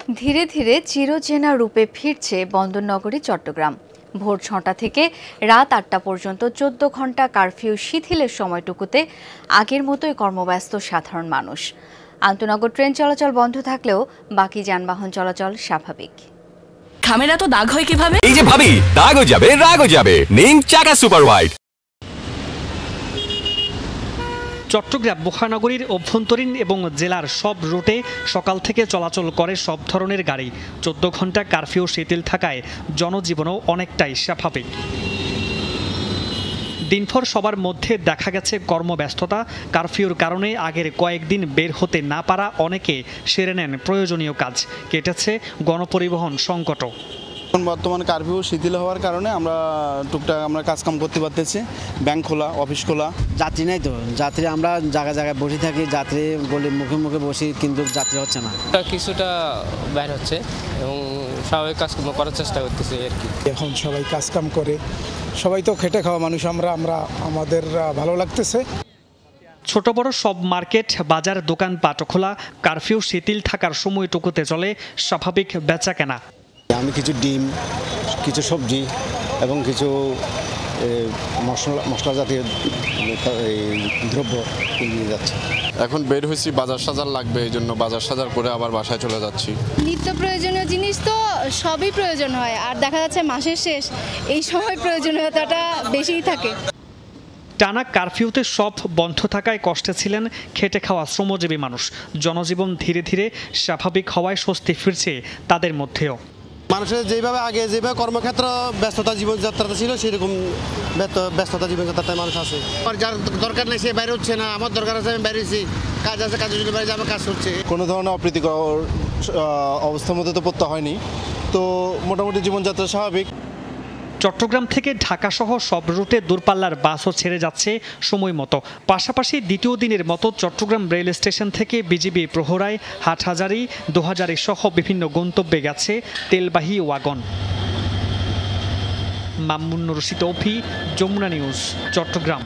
ধীরে ধীরে চিরচেনা রূপে ফিরছে বন্দরনগরী চট্টগ্রাম। ভোর ৬টা থেকে রাত ৮টা পর্যন্ত ১৪ ঘণ্টা কারফিউ শিথিলের সময়টুকুতে আগের মতোই কর্মব্যস্ত সাধারণ মানুষ। আন্তনগর ট্রেন চলাচল বন্ধ থাকলেও বাকি যানবাহন চলাচল স্বাভাবিক। খামেরা তো দাগ হয় কিভাবে? এই যে ভাবি, দাগও যাবে রাগও যাবে। নিন চাকা সুপার হোয়াইট। চট্টগ্রাম মহানগরীর অভ্যন্তরীণ এবং জেলার সব রুটে সকাল থেকে চলাচল করে সব ধরনের গাড়ি। ১৪ ঘণ্টা কারফিউ শিথিল থাকায় জনজীবনও অনেকটাই স্বাভাবিক। দিনভর সবার মধ্যে দেখা গেছে কর্মব্যস্ততা। কারফিউর কারণে আগের কয়েকদিন বের হতে না পারা অনেকে সেরে নেন প্রয়োজনীয় কাজ। কেটেছে গণপরিবহন সংকটও। বর্তমান কারফিউ শিথিল হওয়ার কারণে আমরা টুকটাক কাজকাম করতে পারতেছি। ব্যাংক খোলা, অফিস খোলা। যাত্রী নাই তো, যাত্রী আমরা জায়গায় জায়গায় বসে থাকি, যাত্রী গলির মুখে মুখে বসি, কিন্তু যাত্রী হচ্ছে না। কিছুটা বাইর হচ্ছে এবং স্বাভাবিক কাজকর্ম করার চেষ্টা করতেছি আর কি। এখন সবাই কাজকাম করে, সবাই তো খেটে খাওয়া মানুষ, আমরা আমাদের ভালো লাগতেছে। ছোট বড় সব মার্কেট, বাজার, দোকানপাট খোলা। কারফিউ শিথিল থাকার সময়টুকুতে চলে স্বাভাবিক বেচা কেনা। আমি কিছু ডিম, কিছু সবজি এবং কিছু মশলা জাতীয় দ্রব্য কিনে যাচ্ছে। এখন বের হয়েছি, বাজার সাজার লাগবে, এই জন্য বাজার সাজার করে আবার বাসায় চলে যাচ্ছি। নিত্য প্রয়োজনীয় জিনিস তো সবই প্রয়োজন হয়, আর দেখা যাচ্ছে মাসের শেষ, এই সময় প্রয়োজনীয়তাটা বেশিই থাকে। টানা কারফিউতে সব বন্ধ থাকায় কষ্টে ছিলেন খেটে খাওয়া শ্রমজীবী মানুষ। জনজীবন ধীরে ধীরে স্বাভাবিক হওয়ায় স্বস্তি ফিরছে তাদের মধ্যেও। মানুষের যেভাবে আগে যেভাবে কর্মক্ষেত্র ব্যস্ততা জীবনযাত্রাটা ছিল, সেরকম ব্যস্ততা জীবনযাত্রায় মানুষ আছে। আর যার দরকার নেই সে বাইরে হচ্ছে না, আমার দরকার আছে আমি বাইরে হচ্ছি, কাজ আছে কাজের জন্য বাইরে যাবে, কাজ করছে। কোনো ধরনের অপ্রীতিকর অবস্থার মধ্যে তো পড়তে হয়নি, তো মোটামুটি জীবনযাত্রা স্বাভাবিক। চট্টগ্রাম থেকে ঢাকাসহ সব রুটে দূরপাল্লার বাসও ছেড়ে যাচ্ছে সময় মতো। পাশাপাশি দ্বিতীয় দিনের মতো চট্টগ্রাম রেল স্টেশন থেকে বিজিবি প্রহরায়, হাটহাজারী, দোহাজারী সহ বিভিন্ন গন্তব্যে গেছে তেলবাহী ওয়াগন। মামুনুর রশিদ, যমুনা নিউজ, চট্টগ্রাম।